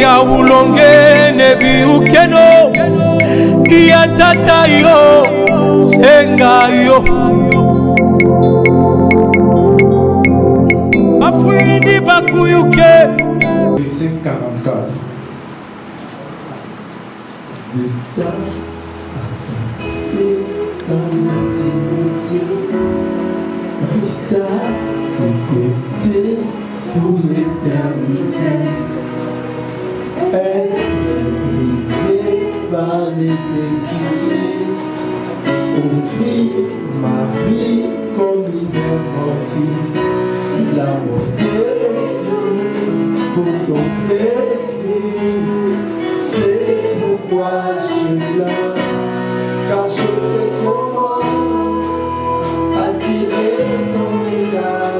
ya ulonge nebi ukeno ya tata yo senga yo Afwidi bakuyuke Verset 44. Pour l'éternité, être brisé par les inquiétudes, offrir ma vie comme hiver menti, si l'amour pour ton plaisir, c'est pourquoi je viens, car je sais comment attirer ton regard.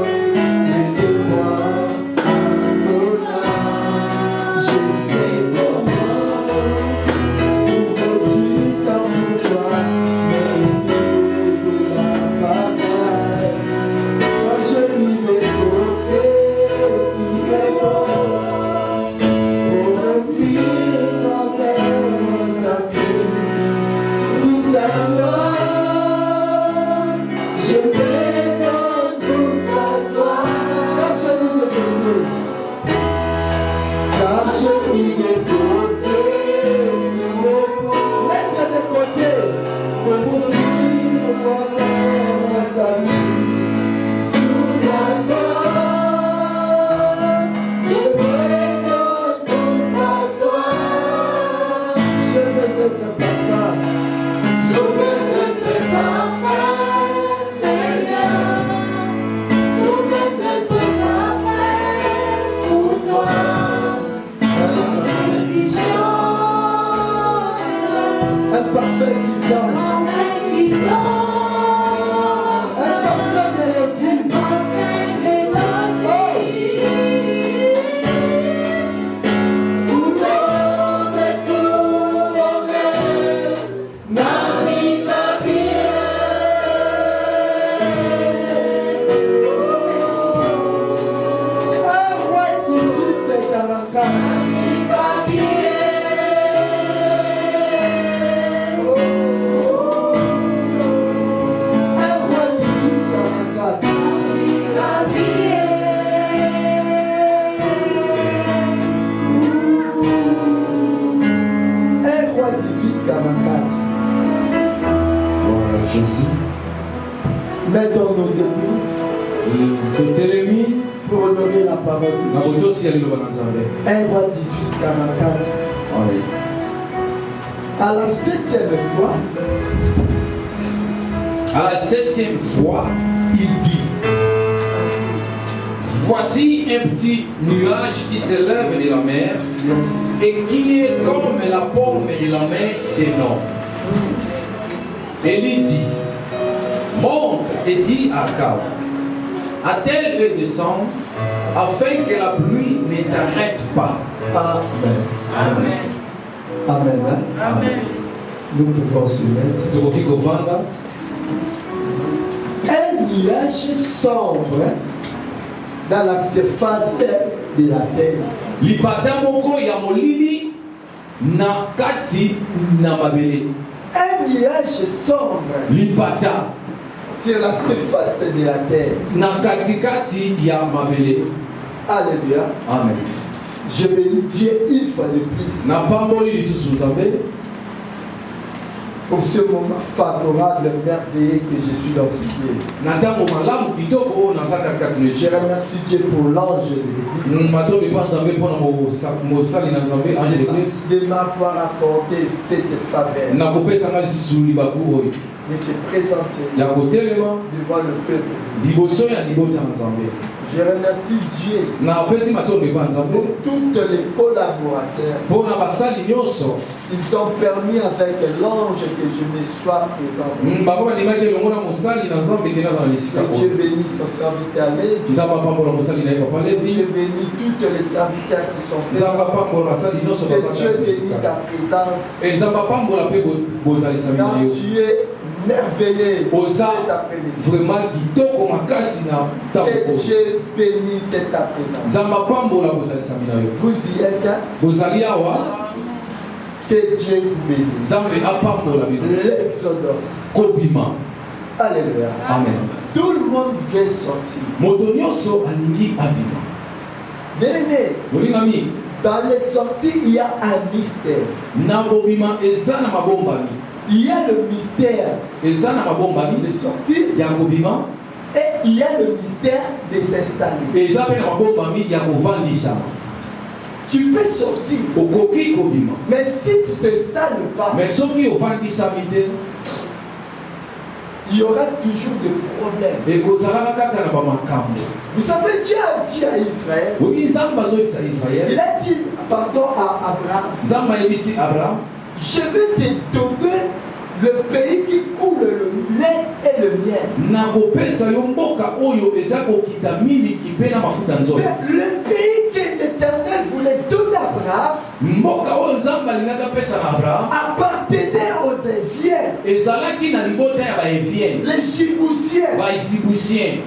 Mettons nos debout pour honorer la parole de Dieu. 1 Roi 18, 44. À la septième fois, il dit: voici un petit nuage qui s'élève de la mer et qui est comme la paume de la main des noms. Élie dit: monte et dis à Akab, attelle et descend, afin que la pluie ne t'arrête pas. Amen. Amen. Amen. Amen. Nous pouvons se mettre. Un nuage sombre dans la surface de la terre. Lipata moko ya molili na kati na mabele. Un nuage sombre. Lipata sur la surface de la terre. Na kati kati ya mabele. Alléluia. Amen. Je bénis Dieu une fois de plus. Na pamboli lisusu nzambe. Pour ce moment favorable, merveilleux que je suis dans ce lieu. Je remercie Dieu pour l'ange de l'église de m'avoir accordé cette faveur de se présenter devant le peuple. Je remercie Dieu pour tous les collaborateurs. Ils ont permis avec l'ange que je me sois présenté. Que Dieu bénisse son serviteur Lévi. Dieu bénit tous les serviteurs qui sont présents. Que Dieu bénisse ta présence. Quand tu es merveilleuse cet après-midi. Vraiment kitoko makasi na Que Dieu bénisse cet après-midi. Zamba pambola bozalisa minayo. Vous y êtes. Bozali awa. Que Dieu vous bénisse. Zambe apambola bino. L'exodus. Kobima. Alléluia. Amen. Tout le monde veut sortir. Moto nyonso alingi abima. Bien-aimé, Molingami. dans les sorties, il y a un mystère. Na bobima eza na mabombami. Il y a le mystère Eza na mabombami de sortir ya kobima et il y a le mystère de s'installer. eza pe na mabombami ya kovandisa. Tu peux sortir, Okoki kobima. mais si tu ne t'installes pas, Mais soki ovandisami te il y aura toujours des problèmes. ekozalaka kaka na bamakambo. Vous savez, Dieu a dit à Israël, Oki nzambe azokisa il Israele. a dit, pardon, à Abraham, Nzambe ayebisi Abraham. je vais te donner le pays qui coule le lait et le miel. Nakopesa yo mboka oyo eza kokita miliki mpe na mafuta nzoto. Mais le pays que l'Éternel voulait donner à Abraham Mboka oyo nzambe alingaki apesa na Abraham appartenait aux Éviens, ezalaki na libota ya baevienne, les Jibousiens, baisibusien,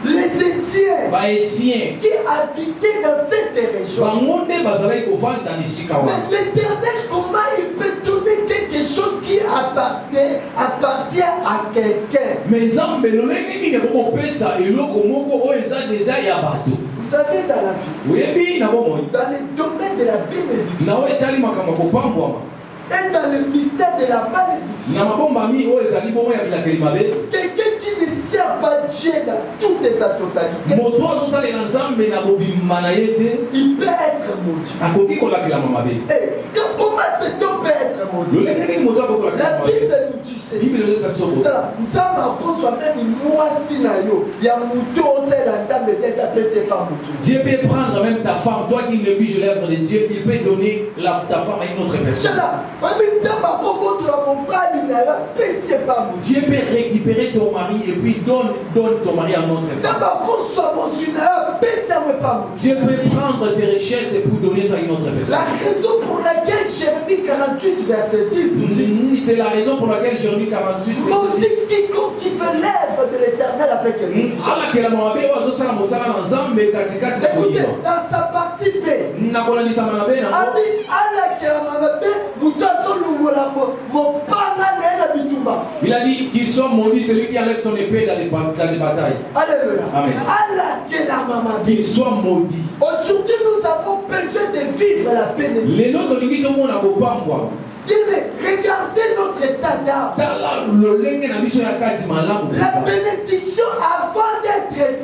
les Étiens baetien. qui habitaient dans cette région. Bango nde bazalaki kovanda na esika wana. Mais l'Éternel, comment il peut donner quelque chose qui appartient à quelqu'un? Mais nzambe lolenge nini akokopesa eloko moko oyo eza deja ya bato. Vous savez, dans la vie, Oyebi na bomoi dans le domaine de la bénédiction nawe etali makambo ya kopambwama et dans le mystère de la na malédiction, mabombami oyo ezali bongo ya bilakeli mabe. quelqu'un qui ne sert pas Dieu dans toute sa totalité, Moto azosalela nzambe na bobima na ye te il peut être maudit. akoki kolakelama mabe. Et comment cet homme peut être maudit? lolenge nini moto akoki La kolakelama mabe? Bible nous dit ceci. Bible ezolesa biso bo. Nzambe akozwa même mwasi na yo ya moto osala nzambe te apesi pa moto. Dieu peut prendre même ta femme, toi qui ne bouges l'œuvre de Dieu, il peut donner ta femme à une autre personne. Cela, nzambe akobotola mobali na yo apesi pa moto. Dieu peut récupérer ton mari et puis donne ton mari à une autre Nzambe femme. akozwa mozwi na yo apesi yango pa moto. Dieu peut prendre tes richesses et pour donner ça à une autre La personne. raison pour laquelle Jérémie 48 verset 10 nous dit, C'est la raison pour laquelle Jérémie 48 maudit quiconque qui fait l'œuvre de l'Éternel avec une alakela mabe oyo azosala mosala na nzambe katikati ya Écoutez, koyiba dans sa partie B, na kolandisama na be nango. abi alakela mabe moto azolungola mopanga na ye na bitumba. Il a dit qu'il soit maudit celui qui enlève son épée dans les batailles. Alléluia. Amen. Alakela mabe. Qu'il soit maudit. Aujourd'hui, nous avons besoin de vivre la bénédiction. Les autres olingi tomona kopambwa. Regardez notre état d'âme. Tala lolenge na biso ya kati malamu. La bénédiction, avant d'être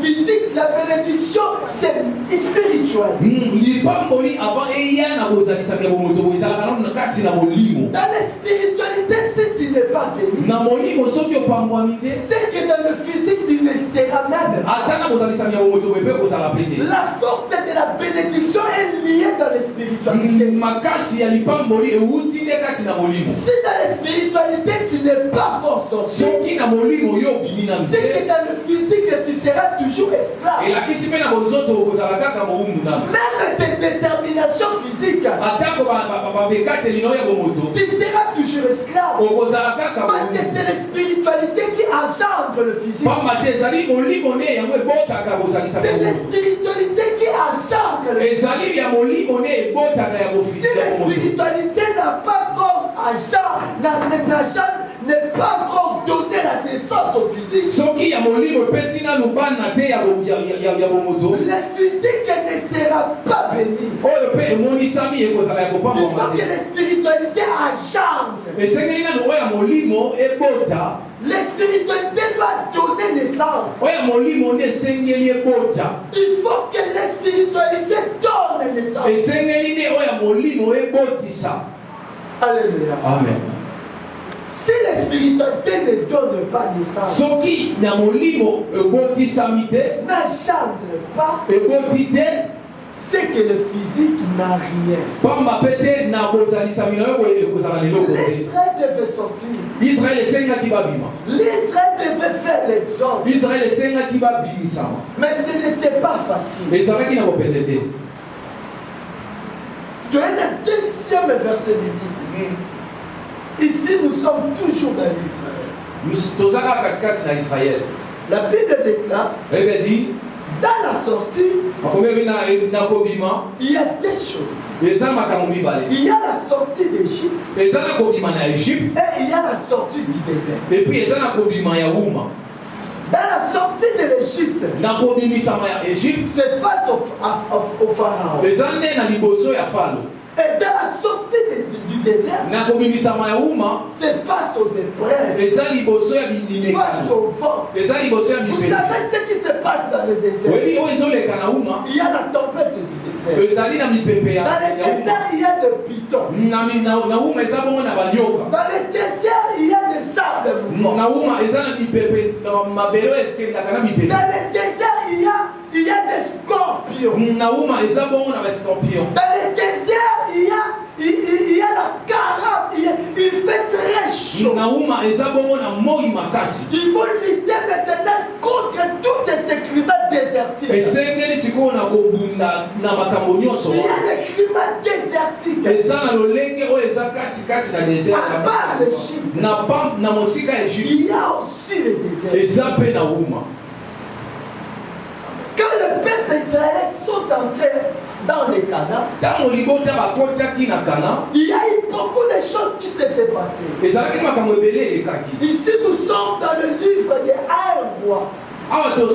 physique, la bénédiction, c'est spirituel. Lipamboli avant eya na bozalisaka ya bomoto ezalaka nano na kati na molimo. Dans la spiritualité, si tu n'es pas béni, Na molimo soki opambwami te, c'est que dans le physique, tu ne seras même pas. ata na bozalisaka ya bomoto epe kozala pe te. La force de la bénédiction est liée dans la spiritualité. Makasi ya lipamboli euti nde kati na molimo. Si dans la spiritualité, tu n'es pas conscient, Soki na molimo yo obimi na c'est que nzete, dans le physique, tu seras toujours esclave. elakisi mpe na bozoto okozala kaka mowumbu nano. Même tes déterminations physiques, Atako babekateli no ya bomoto, tu seras toujours esclave. okozala kaka Parce que c'est la spiritualité qui engendre le physique. pamba te ezali molimo ne yango ebotaka kozalisaka C'est la bomoto. spiritualité qui engendre le physique. ezali ya molimo ne ebotaka ya Si kofisa la spiritualité n'a pas encore n'est pas encore donné la naissance au physique, soki ya molimo epesi nanu bana te ya bomoto le physique ne sera pas béni. oyo mpe emonisami ekozala ya Il faut kopambwama que te. la spiritualité engendre. esengeli nanu oyo ya molimo ebota, La spiritualité doit donner naissance. oyo ya molimo nde esengeli ebota, Il faut que la spiritualité donne naissance. esengeli nde oyo ya molimo ebotisa. Alléluia. Amen. Si la spiritualité ne donne pas naissance, soki ya molimo ebotisami te, n'engendre pas, eboti te, c'est que le physique n'a rien. pamba pe te na bozalisami na yo boye ekozala leloko te. L'Israël devait sortir. Israel esengaki babima, L'Israël devait faire l'exode. Israel esengaki babimisama, Mais ce n'était pas facile. ezalaki na kopete te. Dans le deuxième verset biblique, ici Ici, nous sommes toujours dans l'Israël. La Bible déclare, dans la sortie, il y a des choses. Il y a la sortie d'Égypte et il y a la sortie du désert. Dans la sortie de l'Égypte, c'est face au Pharaon. Et dans la sortie du désert, c'est face aux épreuves, face au vent. Vous savez ce qui se passe dans le désert? Il y a la tempête du désert. Dans le désert, il y a des pitons. Dans le désert, il y a des sables mouvants. Dans le désert, il y a des scorpions. Dans le désert, il y a la carafe. Il fait très chaud. Il faut lutter maintenant contre tous ces climats désertiques. Il y a les climats désertiques. À part l'Égypte, il y a aussi le désert. Quand le peuple israélien sont entrés dans les Canaan, il y a eu beaucoup de choses qui s'étaient passées. Ici, nous sommes dans le livre de 1 roi. Nous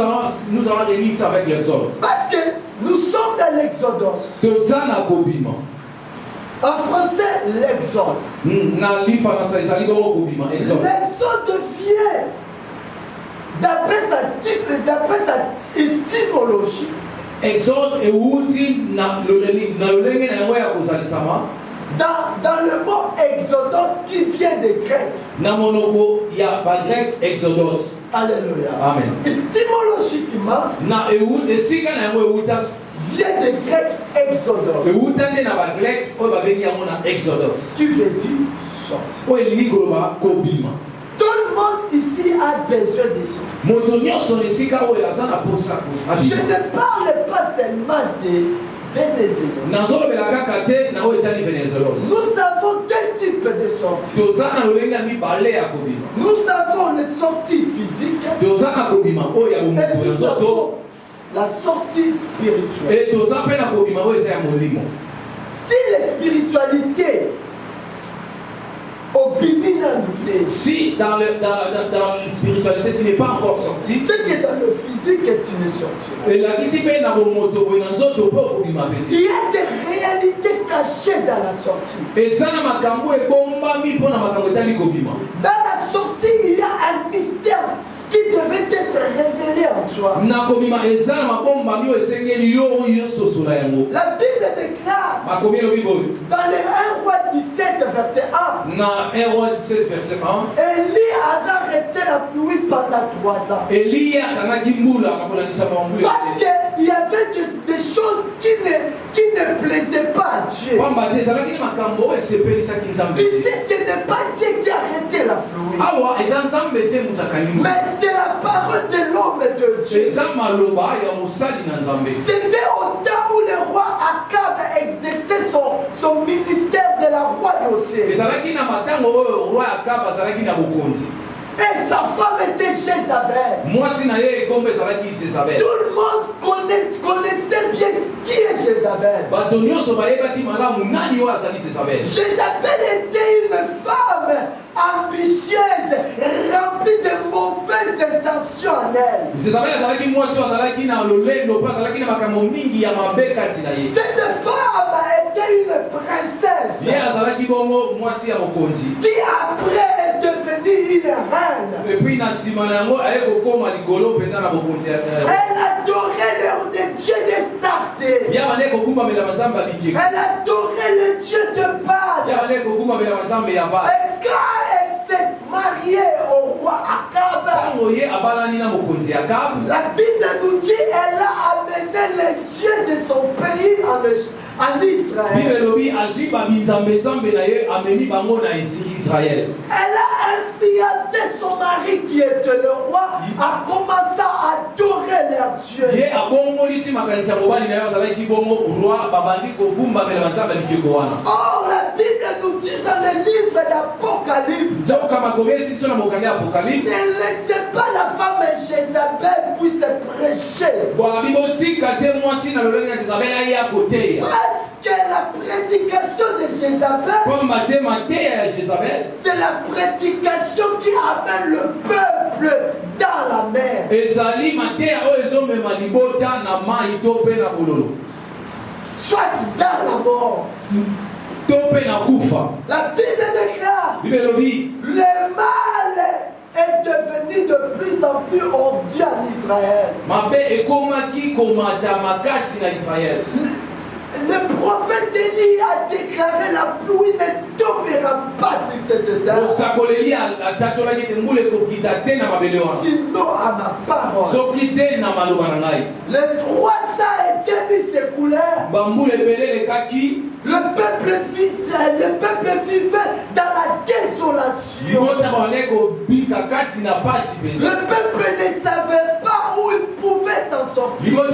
allons relire ça avec l'Exode. Parce que nous sommes dans l'Exode. En français, l'Exode. L'exode vient d'après sa étymologie. Exode est dans le mot exodos qui vient de grec. Alléluia. Amen. Étymologiquement, vient de grec exodos. Qui veut dire sortir. Tout le monde ici a besoin de sortir. Je ne parle pas seulement de Vénézuéliens. Nous avons deux types de sorties. Nous avons une sortie physique et nous avons la sortie spirituelle. Si la spiritualité si dans la spiritualité tu n'es pas encore sorti, c'est que dans le physique tu ne sortiras. Il y a des réalités cachées dans la sortie. Dans la sortie, il y a un mystère qui devait être révélé en toi. La Bible déclare dans le 1 roi 17 verset 1, Élie avait arrêté la pluie pendant 3 ans. Parce qu'il y avait des choses qui ne plaisaient pas à Dieu. Ici, ce n'est pas Dieu qui a arrêté la pluie, mais c'est la parole de l'homme et de Dieu. C'était au temps où le roi Akab exerçait son ministère de la royauté. Et sa femme était Jézabel. Tout le monde connaissait bien qui est Jézabel. Jézabel était une femme ambitieuse, remplie de mauvaises intentions en elle. Cette femme était une princesse qui après est devenue une reine. Elle adorait le Dieu d'Astarté. Elle adorait le Dieu de Baal. Et quand elle s'est mariée au roi Akab, la Bible nous dit qu'elle a amené le Dieu de son pays en Israël. Elle a influencé son mari qui était le roi à commencer à adorer leur tué. Or, la Bible nous dit dans le livre d'Apocalypse, ne laissez pas la femme Jézabel puisse prêcher. Parce que la prédication de Jézabel, c'est la prédication qui amène le peuple dans la mer. Soit dans la mort. La Bible déclare, le mal est devenu de plus en plus odieux en Israël. Le prophète Élie a déclaré la pluie ne tombera pas sur cette terre. Sinon à ma parole. Les 300 et demi s'écoulèrent. Le peuple vivait dans la désolation. Le peuple ne savait pas où il pouvait s'en sortir. Le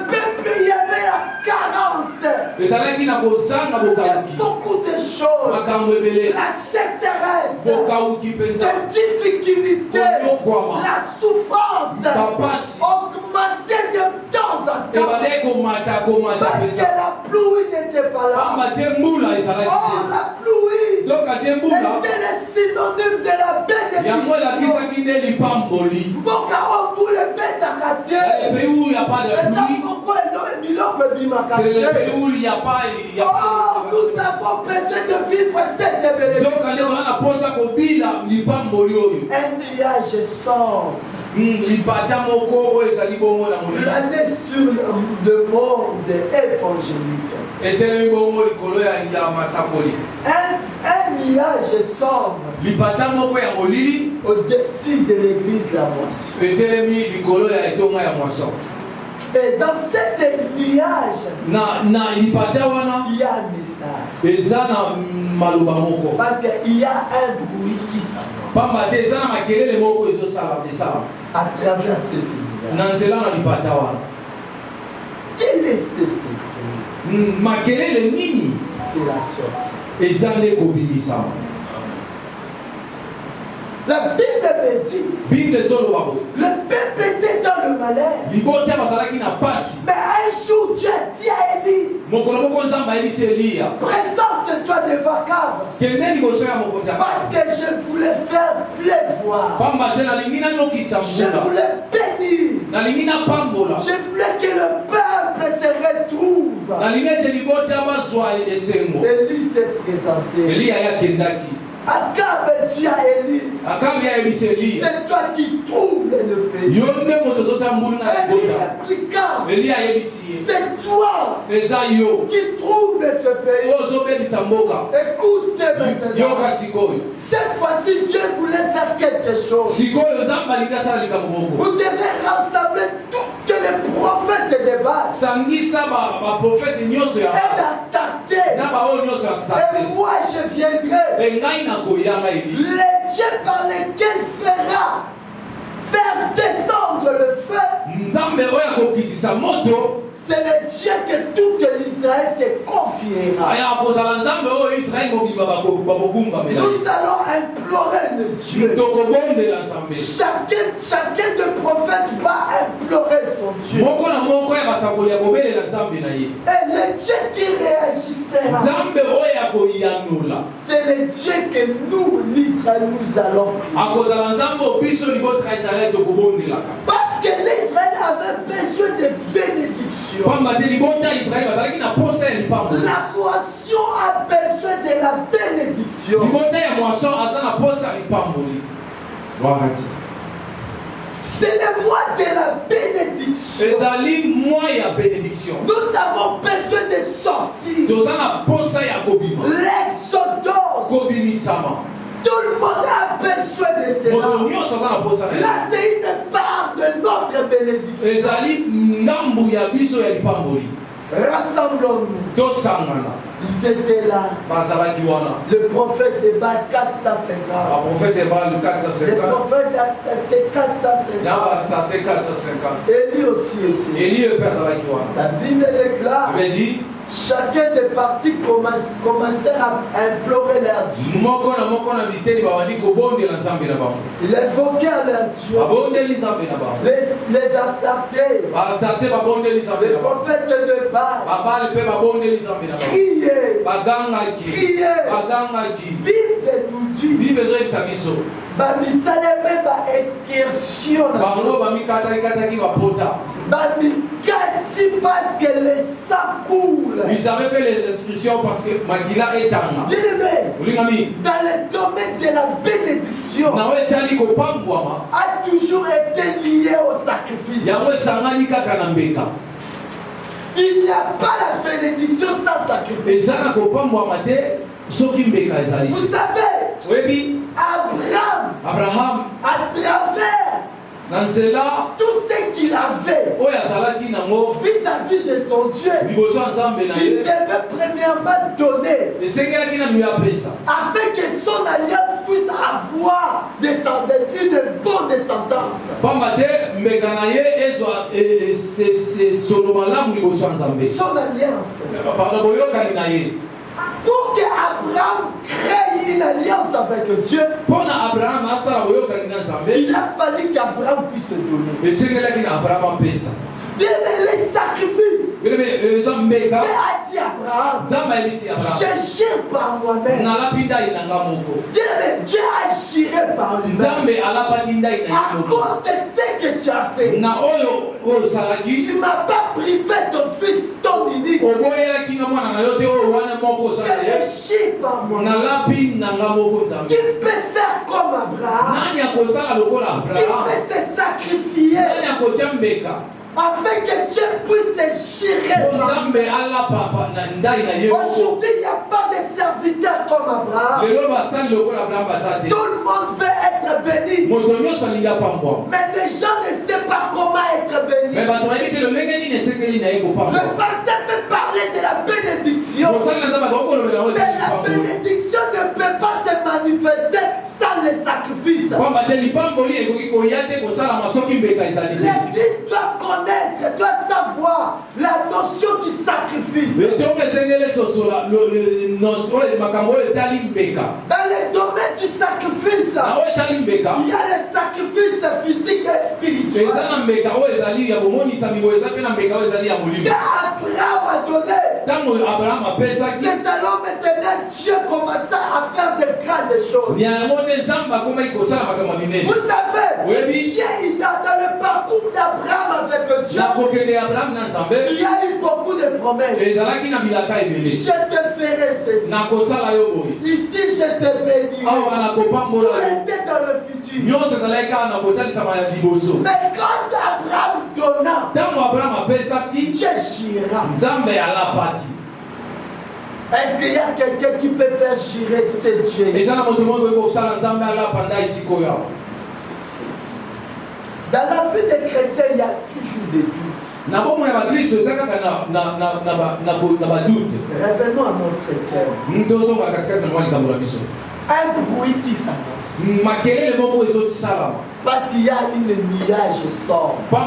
peuple, il y avait la carence. Il y a beaucoup de choses. La sécheresse, la difficulté, la souffrance augmentait de temps en temps. Parce que la pluie n'était pas là. Oh, la pluie était le synonyme de la bénédiction. C'est le pays où il n'y a pas. Oh, nous avons besoin de vivre cette bénédiction. Un nuage sort. L'année sur le monde évangélique. Un nuage sombre au-dessus de l'église de la moisson. Et dans cet nuage, il y a un message. Parce qu'il y a un bruit qui s'annonce à travers cette nuage. Quel est cet bruit? C'est la sortie. La Bible me dit, le peuple était dans le malheur. Mais un jour, Dieu dit à Élie, présente-toi devant Cab. Parce que je voulais faire pleuvoir. Je voulais bénir. Je voulais que le peuple se retrouve. Élie s'est présenté. Akab dit à Élie, c'est toi qui troubles le pays. Élie répliqua, c'est toi qui troubles ce pays. Écoutez maintenant, cette fois-ci Dieu voulait faire quelque chose. Vous devez rassembler tous les prophètes de Baal et d'Astarté. Et moi je viendrai. Les dieux par lesquels fera faire descendre le feu, c'est le Dieu que toute l'Israël se confiera. Nous allons implorer le Dieu. Chacun de prophètes va implorer son Dieu. Et le Dieu qui réagissera, c'est le Dieu que nous, l'Israël, nous allons prier. Parce que l'Israël avait besoin de bénédiction. La moisson a besoin de la bénédiction. C'est le mois de la bénédiction. Nous avons besoin de sortir. L'exodus. Tout le monde a besoin de cela. Là, c'est une part de notre bénédiction. Rassemblons-nous. Ils étaient là. Le prophète de Baal 450. Le prophète de 450. Élie aussi était. La Bible déclare. Chacun des partis commençait à implorer leur Dieu. Il évoquait leur Dieu. Les Astartés. Les prophètes de Baal. Criez. Bible nous dit. Bamisale même excursion. Bamikati parce que le sang coule. Ils avaient fait les inscriptions parce que Magila est en. Bien-aimé, dans le domaine de la bénédiction, a toujours été lié au sacrifice. Il n'y a pas la bénédiction sans sacrifice. Vous savez, Abraham, à travers tout ce qu'il avait vis-à-vis de son Dieu, il devait premièrement donner afin que son alliance puisse avoir une bonne descendance. Son alliance. Pour que Abraham crée une alliance avec Dieu, il a fallu qu'Abraham puisse donner. Bien, les sacrifices. Dieu a dit à Abraham, je gère par moi-même. Dieu a géré par lui-même. À cause de ce que tu as fait, tu ne m'as pas privé ton fils, ton unique. Je le gère par moi-même. Qui peut faire comme Abraham? Qui peut se sacrifier afin que Dieu puisse se gérer. Aujourd'hui, il n'y a pas de serviteur comme Abraham. Tout le monde veut être béni. Mais les gens ne savent pas comment être béni. Le pasteur peut parler de la bénédiction. Mais la bénédiction ne peut pas se manifester sans les sacrifices. L'église doit connaître, doit savoir la notion du sacrifice. Dans le domaine du sacrifice, il y a les sacrifices physiques et spirituels. Quand Abraham a donné, c'est alors maintenant Dieu commença à faire de grandes choses. Vous savez, dans le parcours d'Abraham avec Dieu, il y a eu beaucoup de promesses. Je te ferai ceci. Ici, je te bénirai. Tout était dans le futur. Mais quand Abraham donna, Dieu gira. Est-ce qu'il y a quelqu'un qui peut faire girer ce Dieu? Dans la vie des chrétiens, il y a toujours des doutes. Revenons à notre thème. Un bruit qui s'annonce. Parce qu'il y a une nuage sort. Vous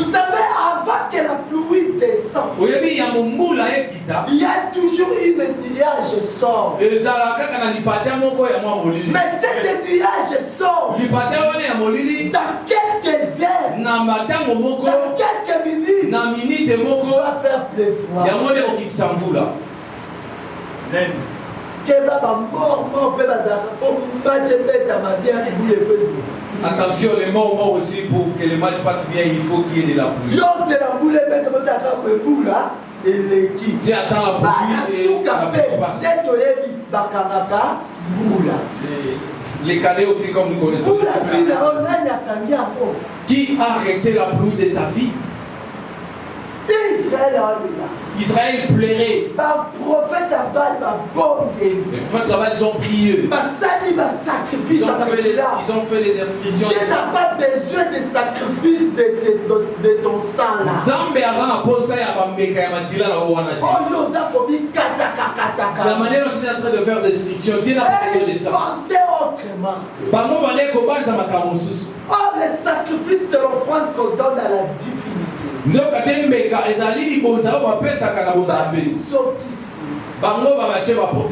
savez, avant que la pluie descende, il y a toujours une nuage sort. Mais cette nuage sort dans quelques heures, dans quelques minutes, va faire pleuvoir. Attention, les morts aussi, pour que le match passe bien, il faut qu'il y ait de la pluie. Si attends la pluie, les cadets aussi, comme nous connaissons. Qui a arrêté la pluie de ta vie? Ils Israël plairait. Les prophètes là-bas, ils ont prié. Ils ont fait les inscriptions. Dieu n'a pas besoin de sacrifice de ton sang là. La manière dont tu es en train de faire des restrictions, Dieu n'a pas besoin de ça. Pensez autrement. Oh, le sacrifice, c'est l'offrande qu'on donne à la divinité.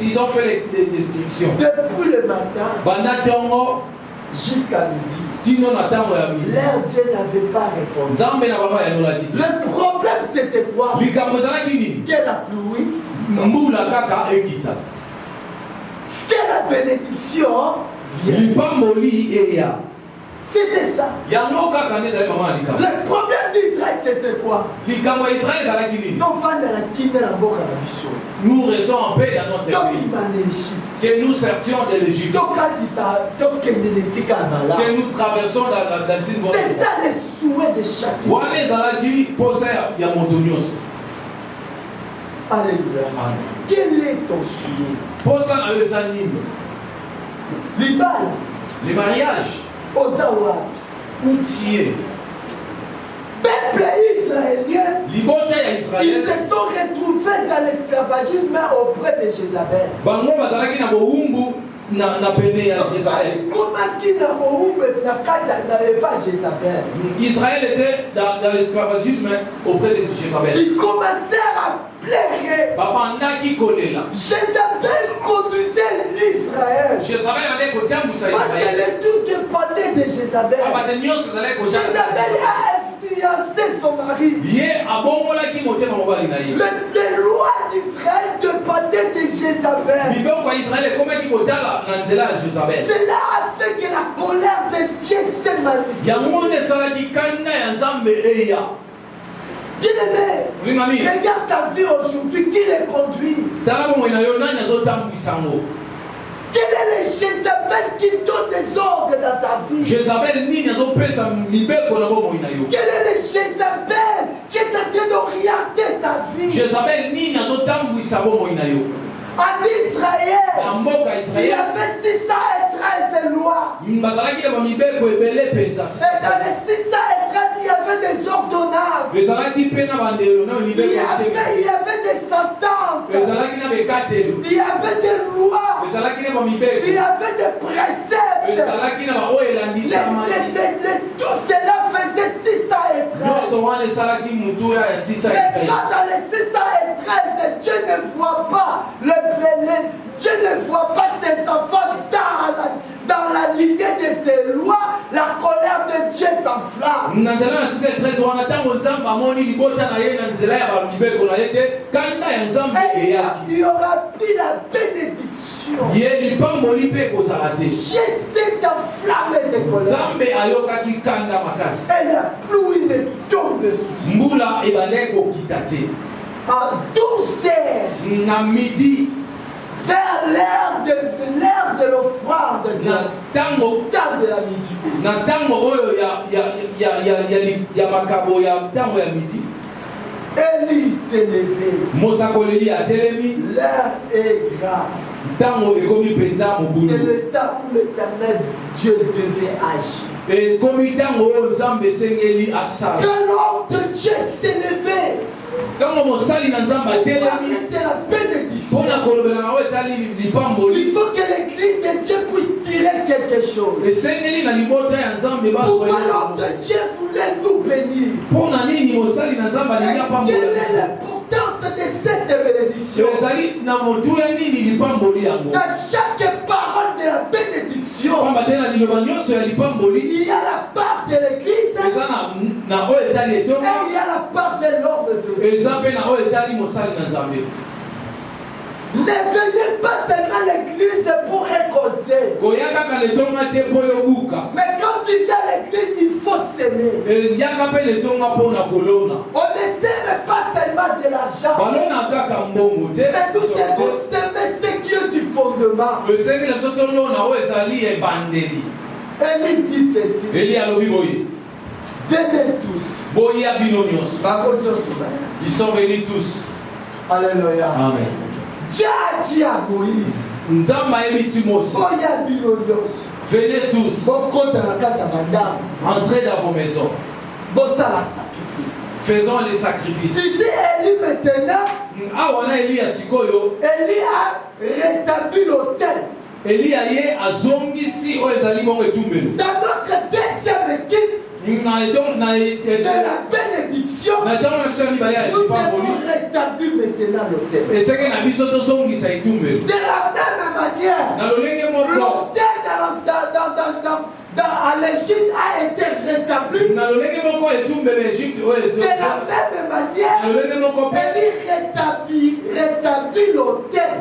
Ils ont fait les restrictions. Depuis le matin jusqu'à midi, leur Dieu n'avait pas répondu. Le problème, c'était quoi? Que la pluie, que la bénédiction vienne. C'était ça. Le problème d'Israël, c'était quoi? Nous restons en paix dans notre pays. Que nous sortions de l'Égypte. Que nous traversons dans une voie. C'est ça le souhait de chacun. Alléluia. Quel est ton souhait? Les mariages. Ozawa. Peuple israélien, ils se sont retrouvés dans l'esclavagisme auprès de Jézabel. Israël était dans l'esclavagisme auprès de Jézabel. Ils commencèrent à pleurer. Jézabel conduisait Israël. Parce que le tout dépendait de Jézabel. Jézabel a influencé son mari. Les lois d'Israël dépendaient de Jézabel. Cela a fait que la colère de Dieu s'est manifestée. Bien-aimé, regarde ta vie aujourd'hui, qui les conduit? Quel est le Jézabel qui donne des ordres dans ta vie? Quel est le Jézabel qui est en train d'orienter ta vie? En Israël, il y avait 613 lois. Et dans les 613, il y avait des ordonnances. Il y avait des sentences. Il y avait des lois. Il y avait des préceptes. Tout cela faisait 613. Mais quand dans les 613, Dieu ne voit pas Dieu ne voit pas ses enfants dans la lignée de ses lois, la colère de Dieu s'enflamme. Et il y aura plus la bénédiction. Dieu s'est enflammé de colère. Et la pluie ne tombe plus. En douceur, vers l'heure de l'offrande, de la midi. Élie s'est levé. L'heure est grave. C'est le temps où l'Éternel Dieu devait agir. Quand l'homme de Dieu s'est levé, il faut que l'église de Dieu puisse tirer quelque chose. Pourquoi l'homme de Dieu voulait nous bénir? Quelle est l'importance de cette bénédiction? Dans chaque parole de la bénédiction, il y a la part de l'église et il y a la part de l'homme de Dieu. Ne venez pas seulement à l'église pour récolter. Mais quand tu viens à l'église, il faut s'aimer. On ne s'aime pas seulement de l'argent. Mais nous devons s'aimer ce qui est du fondement. Élie dit ceci. Venez tous. Ils sont venus tous. Alléluia. Amen. Dieu a dit à Moïse. Venez tous. Entrez dans vos maisons. Faisons les sacrifices. Ici, Élie maintenant. Élie a rétabli l'autel. Élie a yé à zongisi o ezali bongo etumbelo. Dans notre deuxième équipe de la bénédiction, nous devons rétablir maintenant l'autel. Et c'est que na biso to zongisa etumbelo. De la même manière, l'autel à l'Égypte a été rétabli. De la même manière, Élie rétablit l'autel.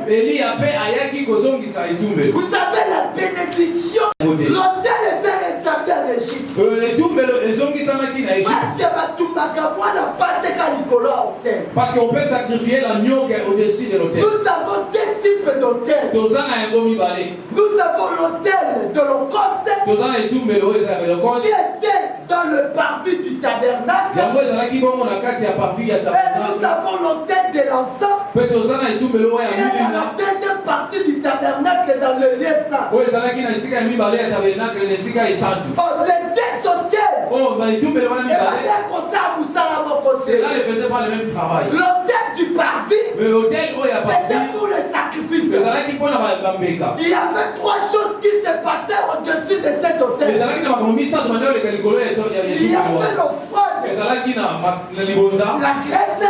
Vous savez la bénédiction, l'autel était rétabli en Égypte. Parce qu'on peut sacrifier l'agneau au-dessus de l'autel. Nous avons deux types d'autels. Nous avons l'autel de l'Holocauste qui était dans le parvis du tabernacle. Et nous avons l'autel de l'encens qui est dans la deuxième partie du tabernacle dans le lieu saint. Les deux autels, cela ne faisait pas le même travail. l'autel du parvis, c'était pour les sacrifices. Il y avait trois choses qui se passaient au-dessus de cet autel. Il y avait l'offrande, la graisse,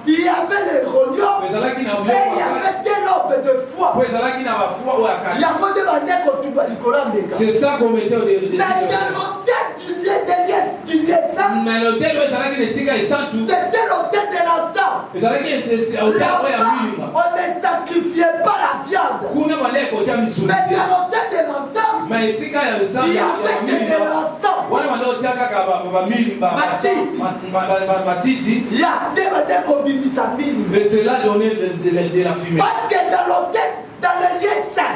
il y avait les rognons, et il y avait des lobes de foie. C'est ça qu'on mettait au début. Mais dans l'autel du lieu saint, c'était l'autel de l'encens. Là-bas, on ne sacrifiait pas la viande. Mais dans l'autel de l'encens, il y avait que de l'encens. Il y a des combinaisons. Mais cela donnait de la fumée. Parce que dans l'autel, dans le lieu saint,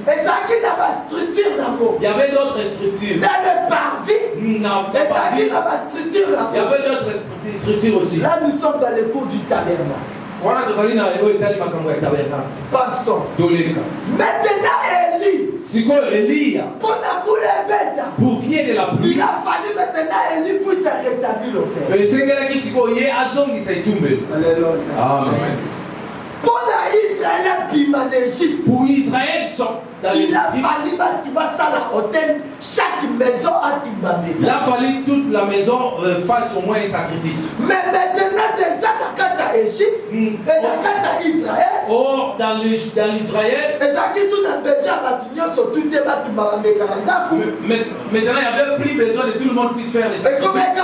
et ça qui n'a pas structure d'abord. Il y avait d'autres structures. Dans le parvis, et ça qui n'a pas structure d'abord. Il y avait d'autres structures aussi. Là, nous sommes dans le cours du tabernacle. Passons. Maintenant, Élie, pour qu'il y ait de la pluie, il a fallu maintenant Élie puisse rétablir l'autel. Alléluia. Amen. Pour Israël, Bima d'Égypte. Pour Israël, il a fallu ça la hôtel, chaque maison a tout babé. Il a fallu toute la maison fasse au moins un sacrifice. Mais maintenant déjà dans Kata Égypte et dans Kata Israël. Or dans l'Israël. Et ça qui sont dans besoin maintenant surtout des bâtiments maintenant il n'y avait plus besoin de tout le monde puisse faire les sacrifices. Et comment est-ce que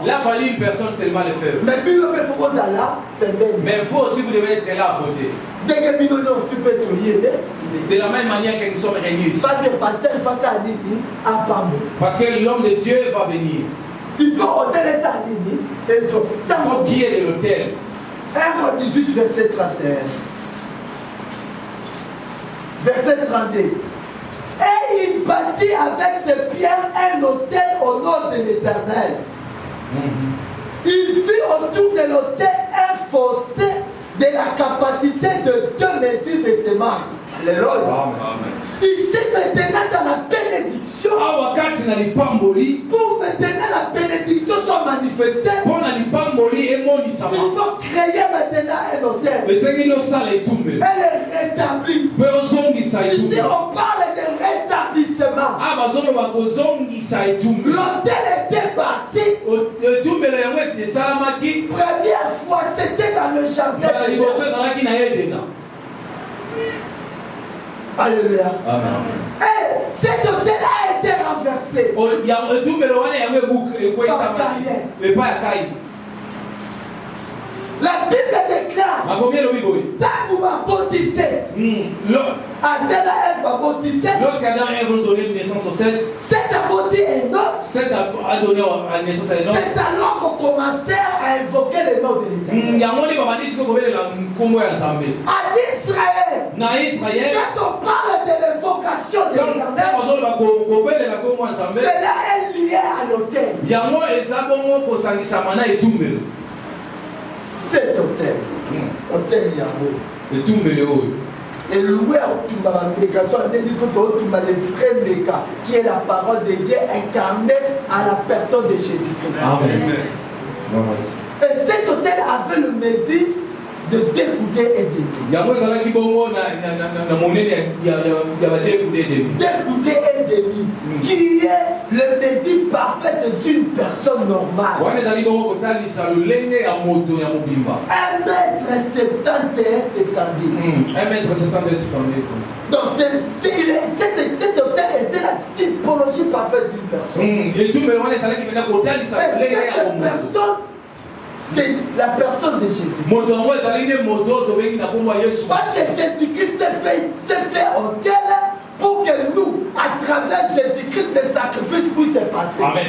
il a fallu une personne seulement le faire. Mais il faut aussi vous devez être là à côté. De la même manière que nous sommes réunis ici. Parce que le pasteur face à Nini à Pambo. Parce que l'homme de Dieu va venir. Il faut hôtel ça à Nini. Et so, il faut guider de l'hôtel. 1 18 verset 31. Verset 32. Et il bâtit avec ses pierres un hôtel au nom de l'Éternel. Il fit autour de l'hôtel un fossé de la capacité de 2 mesures de semences. Alléluia. Ici maintenant dans la bénédiction, pour maintenant la bénédiction soit manifestée, il faut créer maintenant un hôtel. Elle est rétablie. Ici on parle de rétablissement. L'hôtel était bâti. Première fois c'était dans le jardin. Alléluia. Amen. Et cet hôtel a été renversé. La Bible déclare lorsqu'Adam et Ève ont donné naissance au 7, c'est alors qu'on commençait à invoquer le nom de l'Éternel. En Israël, quand on parle de l'invocation de l'Éternel, cela est lié à l'autel. Cet autel, autel Yahweh. Et loué les vrais méca, qui est la parole de Dieu incarnée à la personne de Jésus-Christ. Amen. Et cet autel avait le Messie de dégoûter et d'aimer. Dégoûter et d'aimer, qui est le Messie parfait d'une personne normale. 1m71, 70. Donc cet autel était la typologie parfaite d'une personne. Et cette personne, c'est la personne de Jésus. Parce que Jésus-Christ s'est fait autel pour que nous, à travers Jésus-Christ, des sacrifices puissent se passer. Amen.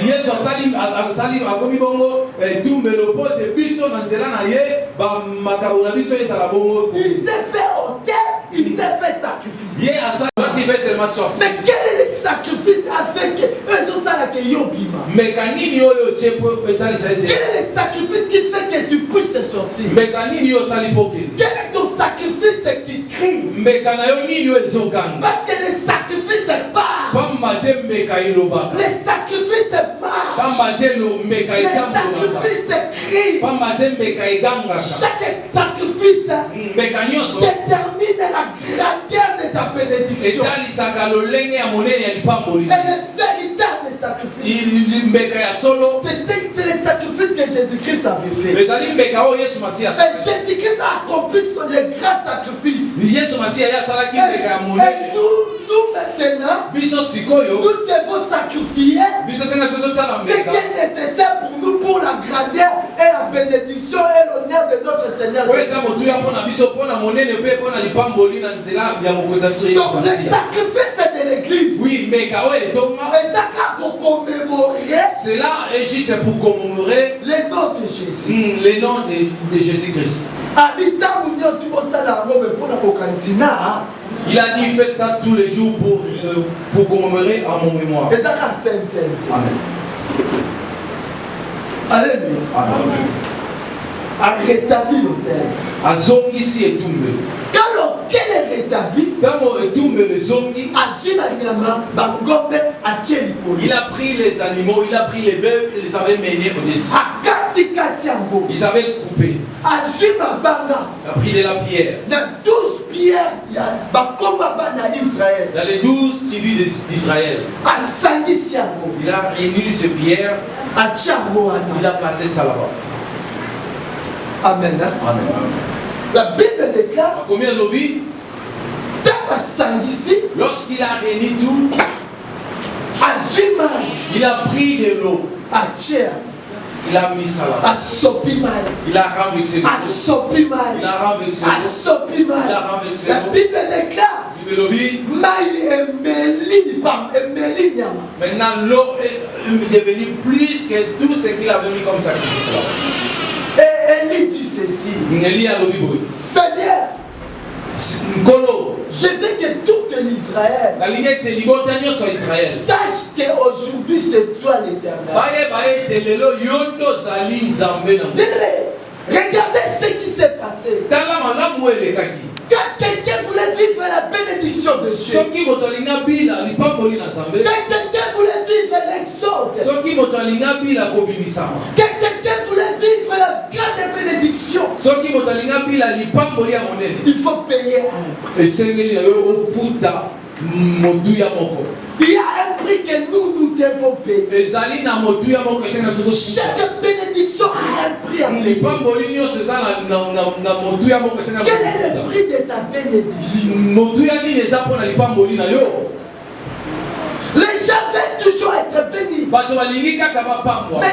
Il s'est fait autel, il s'est fait sacrifice. Mais quel est le sacrifice afin que eux ont ça là que yobima? Quel est le sacrifice qui fait que tu puisses sortir? Quel est ton sacrifice qui crie? Parce que le sacrifice part. Le sacrifice marche. Le sacrifice crie. Chaque sacrifice détermine la grandeur de ta bénédiction. Et le véritable sacrifice, c'est le sacrifice que Jésus-Christ avait fait. Et Jésus-Christ a accompli le grand sacrifice. Et nous maintenant, nous devons sacrifier ce qui est nécessaire pour nous, pour la grandeur et la bénédiction et l'honneur de notre Seigneur Jésus. Donc le sacrifice de l'église, oui, mais ça commémorer, cela est juste pour commémorer les noms de Jésus, les noms de Jésus-Christ. Il a dit faites ça tous les jours pour commémorer à mon mémoire. Et ça Amen. Alléluia. Amen. A rétabli l'autel. Ici est tombé. Quand l'autel est rétabli, il a pris les animaux, il a pris les bœufs, il les avait menés au-dessus. Ils avaient coupé. Il a pris de la pierre. Dans 12 pierres, dans les 12 tribus d'Israël, il a réuni ces pierres, il a placé ça là-bas. Amen. Amen. La Bible déclare combien de lobby? Lorsqu'il a réuni tout, il a pris de l'eau. Il a mis ça là. Il a renversé l'eau. Il a renversé l'eau. Il a renversé l'eau. La Bible déclare maintenant l'eau est devenue plus que tout ce qu'il avait mis comme sacrifice là. Et Élie dit ceci. Seigneur, je veux que toute l'Israël sache qu'aujourd'hui c'est toi l'Éternel. Regardez ce qui s'est passé. Quand quelqu'un voulait vivre la bénédiction de Dieu, quand quelqu'un voulait vivre l'exode, quand quelqu'un voulait vivre la grande bénédiction, il faut payer un prix. Il y a un prix que nous devons payer. Chaque bénédiction a un prix à payer. Quel est le prix de ta bénédiction? Les gens veulent toujours être bénis, mais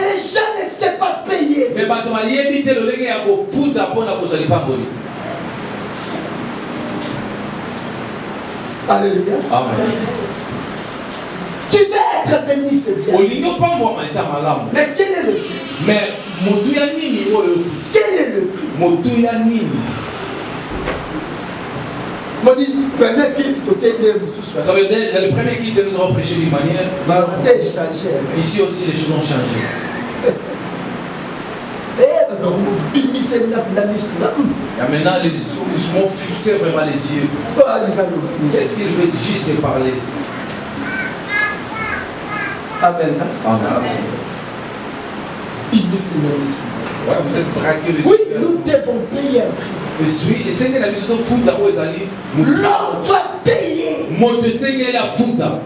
les gens ne savent pas payer. Alléluia. Amen. Tu veux être béni, c'est bien. Mais quel est le prix? Quel est le prix? Ça veut dire, dans le premier culte, nous avons prêché d'une manière. Ici aussi, les choses ont changé. Et maintenant, les yeux m'ont fixé vraiment les yeux. Qu'est-ce qu'il veut juste parler? Amen. Amen. Ouais, vous êtes braqués le oui, nous devons payer un prix. L'homme doit payer.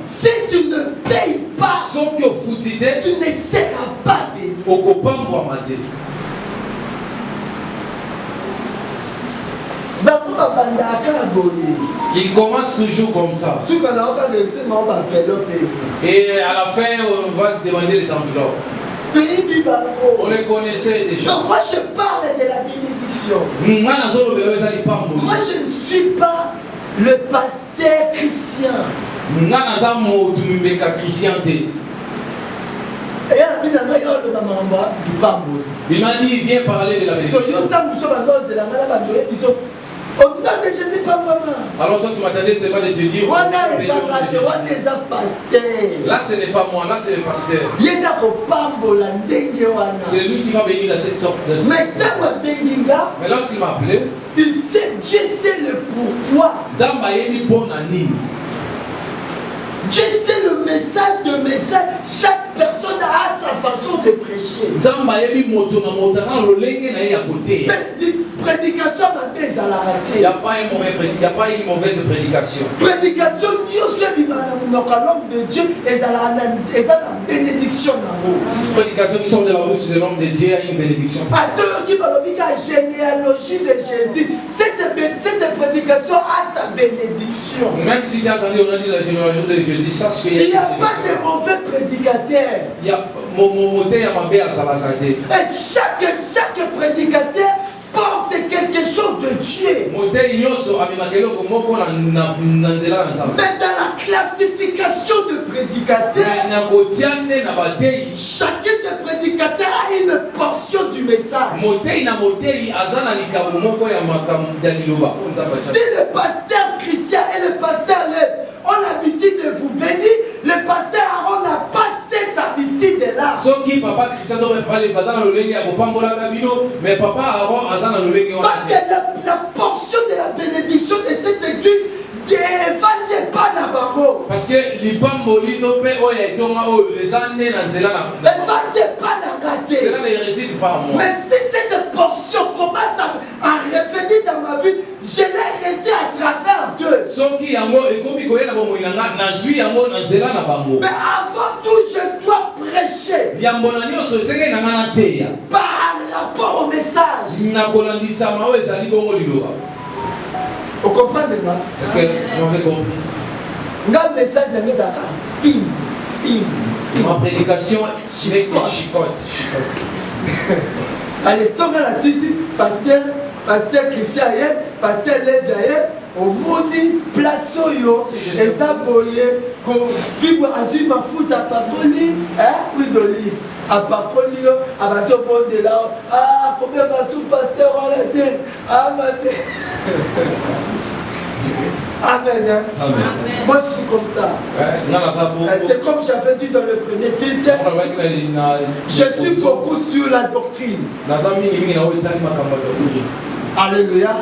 Si tu ne payes pas, tu ne seras pas béni. Il commence toujours comme ça. Et à la fin, on va demander les enveloppes. On les connaissait déjà. Donc moi je parle de la bénédiction. Moi je ne suis pas le pasteur chrétien. Il m'a dit viens parler de la bénédiction. Au nom de Jésus, pas maman. Alors toi tu m'attendais seulement de te dire. Là ce n'est pas moi, là c'est le pasteur. C'est lui qui va venir dans cette sorte de. Mais lorsqu'il m'a appelé, il sait, Dieu sait le pourquoi. Dieu sait le message de message. Chaque personne a sa façon de prêcher. Mais les prédications maintenant, ça l'a raté. Il n'y a pas une mauvaise prédication. Prédication, Dieu sait le langue de Dieu et ça a une bénédiction. Prédication qui sort de la bouche de l'homme de Dieu a une bénédiction. Attends, qui va le dire la généalogie de Jésus. Cette prédication a sa bénédiction. Même si tu as entendu, on a dit la généalogie de Jésus, sache qu'il y a. Il n'y a pas de mauvais prédicateurs. Il y a mon moté à ma belle à sa et chaque prédicateur porte quelque chose de Dieu. Mais dans la classification de prédicateurs, chacun des prédicateurs a une portion du message. Si le pasteur Christian et le pasteur Lev ont l'habitude de vous bénir, le pasteur Aaron n'a pas cette habitude-là. Parce que la portion de la bénédiction de cette église n'est pas Nabango. Parce que cela ne réside pas en moi. Mais si cette portion commence à revenir dans ma vie, je l'ai laissé à travers d'eux. Mais avant tout, je dois prêcher par rapport au message. Vous comprenez moi? Est-ce que vous avez compris? Ma prédication, chicote. Allez, tu la sisi, pasteur Christian, pasteur Lévi, au moni, place yo, et ça boye, qu'on vibre à ma foot à Papoli, huile d'olive. À Papoli, à Bateau de là, ah, combien ma sous pasteur on l'a dit, ah, ma Amen. Amen. Moi je suis comme ça. C'est comme j'avais dit dans le premier titre. Je suis beaucoup sur la doctrine. Alléluia.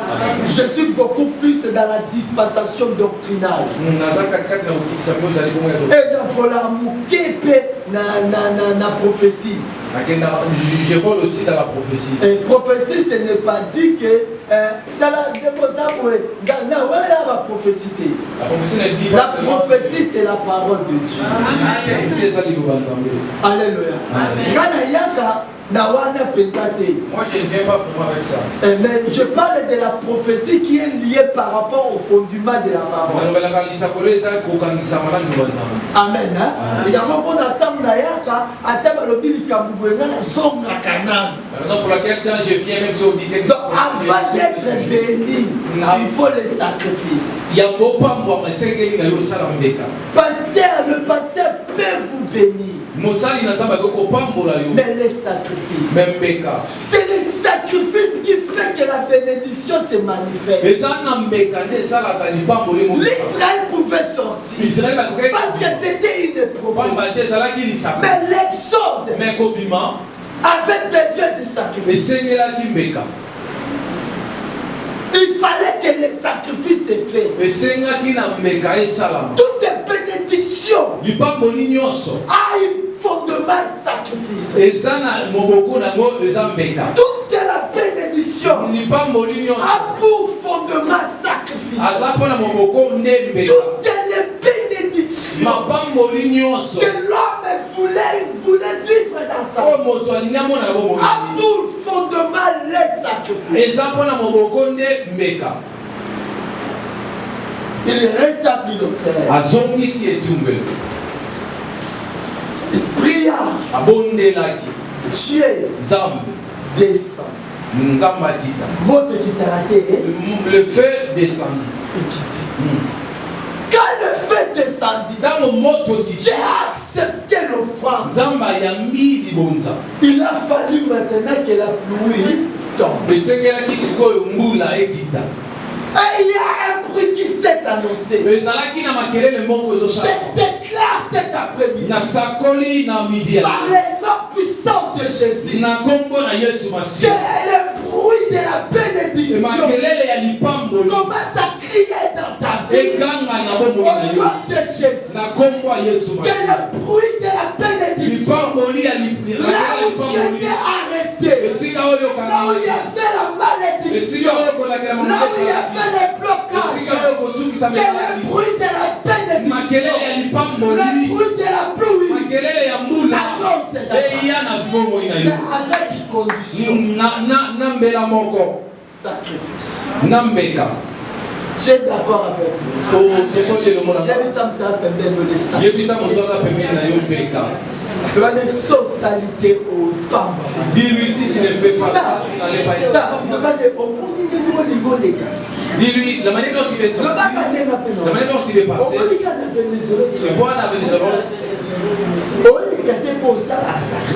Je suis beaucoup plus dans la dispensation doctrinale. Et dans la prophétie. Je vole aussi dans la prophétie. Et prophétie, ce n'est pas dit que dans la prophétie. La prophétie, c'est la parole de Dieu. Alléluia. Moi je ne viens pas vraiment avec ça. Mais je parle de la prophétie qui est liée par rapport au fondement de la parole. Amen. Il y a un moment où je viens même sur donc avant d'être béni, il faut les sacrifices. Pasteur, Le pasteur peut vous bénir. Mais les sacrifices. C'est les sacrifices qui fait que la bénédiction se manifeste. L'Israël pouvait sortir parce que c'était une prophétie. Mais l'exode avait besoin de sacrifices. Il fallait que les sacrifices se fassent. Toute bénédiction a un fondement de sacrifice. Toute la bénédiction a pour fondement sacrifice. Toutes les bénédictions que l'homme voulait vivre dans sa vie a pour fondement les sacrifices. Il rétablit le cœur. Il pria. Dieu descend. Le feu descendit. Quand le feu descendit, j'ai accepté l'offrande. Il a fallu maintenant que la pluie tombe. Et il y a un bruit qui s'est annoncé. Je déclare cet après-midi par les noms puissants de Jésus que le bruit de la bénédiction commence à crier dans ta vie au nom de Jésus. Que le bruit de la bénédiction, là où tu étais arrêté, là où il y avait la malédiction, là où il y avait les blocages, que le bruit de la bénédiction, le bruit de la pluie s'annonce d'abord. Mais avec une condition. Sacrifice. Tu es d'accord avec moi? Dis-lui si tu ne fais pas ça, tu n'allais pas être. Dis-lui la manière dont il est sorti, la manière dont il est passé. Tu vois la Vénézuela.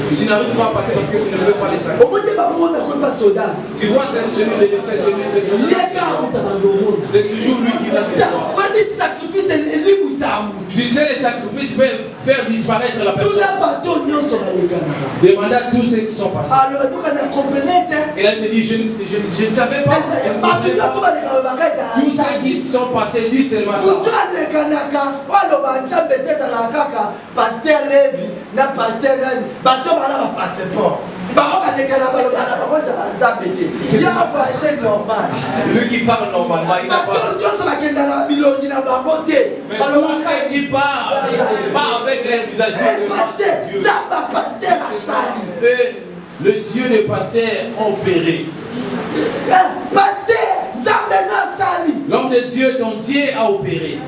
Tu n'arrives pas à passer parce que tu ne veux pas les sacrifier. Tu vois, c'est toujours lui qui va te voir. Tu sais, les sacrifices peuvent faire disparaître la personne. Demande à tous ceux qui sont passés. Et là, il te dit, je ne savais pas. Tous ceux qui sont passés disent seulement ça. Lui qui parle normalement, il n'a pas. Mais tous ceux qui parlent, pas avec les visages de Dieu. Le Dieu des pasteurs opéré. L'homme de Dieu dont Dieu a opéré.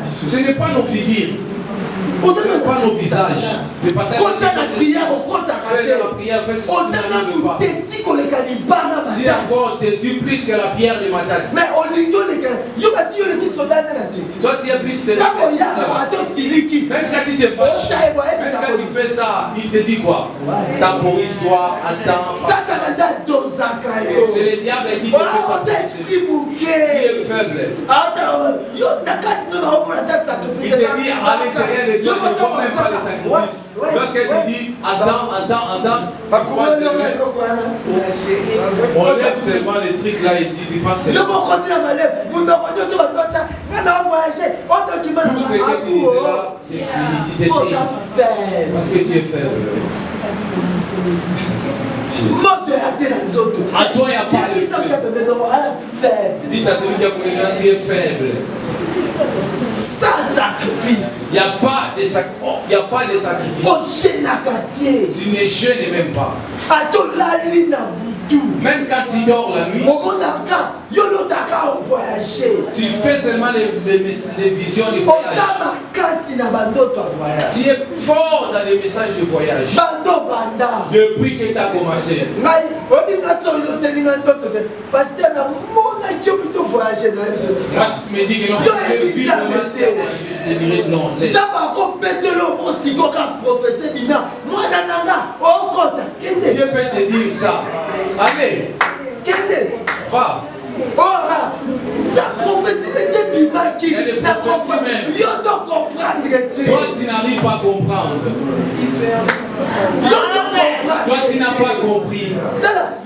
Ce n'est pas nos figures. Ce n'est pas nos visages. Le passage de la prière, si encore tu dis plus que la pierre de Matane. Mais toi tu es plus de la même quand tu te fâches, même quand tu fais ça, il te dit quoi? Ça pour histoire, attends. C'est le diable qui te fait passer. Tu es faible. Il te dit à l'intérieur de Dieu, tu ne vois même pas les sacrifices. Lorsqu'elle te dit attends, on lève seulement les trucs là et tu dis pas c'est. Tout ce que tu disais là, c'est fini, tu t'es dit. Parce que tu es faible. À toi, il n'y a pas le faible. Dites à celui qui a fait le tu es faible. Sans sacrifice. Il n'y a pas de sacrifice. Tu ne jeûnes même pas. Même quand tu dors la nuit, tu fais seulement les visions de voyage. Tu es fort dans les messages de voyage. Depuis que tu as commencé. Moi, si tu me dis que non, je vis je dirais non. sikoka prophétie bina mwana nanga okota kende. Dieu peut te dire ça. Allez. Kende. Va. Ora, ta prophétie était bimaki. Na comprendre. Yo dois comprendre. Toi tu n'arrives pas à comprendre. Yo dois comprendre. Toi tu n'as pas compris.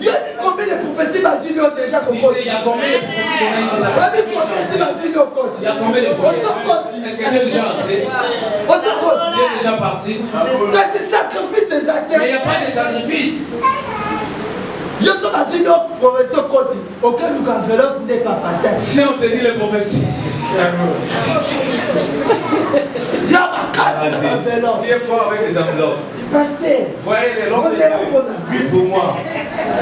Yo dit combien de prophéties basile ont déjà compris. Il y a combien de prophéties qu'on a eu dans la Bible? Prophéties basile au côté. Il y a combien de prophéties? Est-ce que tu es déjà entré? Tu es déjà parti? Quand c'est sacrifice des actes. Mais il n'y a pas de sacrifice. Yo so basile au prophétie au côté. Aucun nous enveloppe n'est pas pasteur. Si on te dit les prophéties. Il y a ma casse dans l'enveloppe. Tu es fort avec les enveloppes. Pasteur. Voyez les langues de Dieu. Oui pour moi.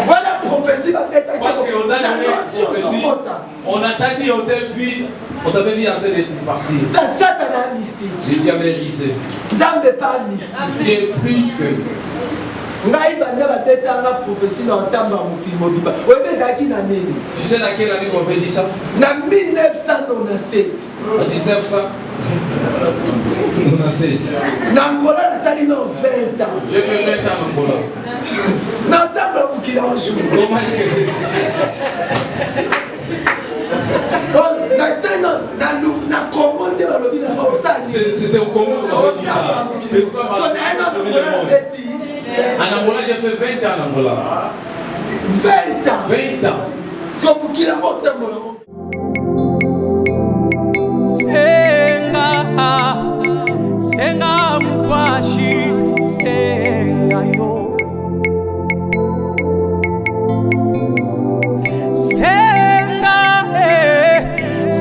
Voilà prophétie va être. Parce qu'on t'a donné une prophétie. On a t'a dit on t'a vu. On t'avait dit en train de partir. Ça Satan mystique. Je t'y avais risé. Zambe pas mystique. Tu es plus que. Ngai banda ba betanga prophétie na ntamba mokili mobimba. Oyebeza ki na nini? Tu sais dans quelle année qu'on fait dit ça? Na 1997. En 1900. On a 7. Na Angola na sali no 20 ans. J'ai fait 20 ans en Angola. Na ntamba mokili en jour. Comment est-ce que j'ai na Congo nde balobi na baosali. C'est au Congo qu'on a dit ça. En Angola, j'ai fait 20 ans en Angola. 20 ans. 20 ans. So mokili yango otambola ngo. Senga mukwashi, senga yo.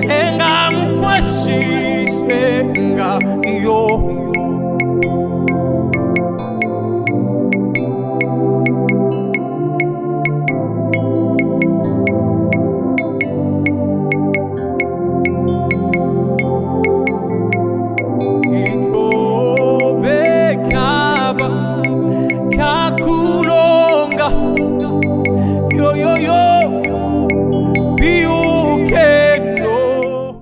Senga mukwashi, senga yo.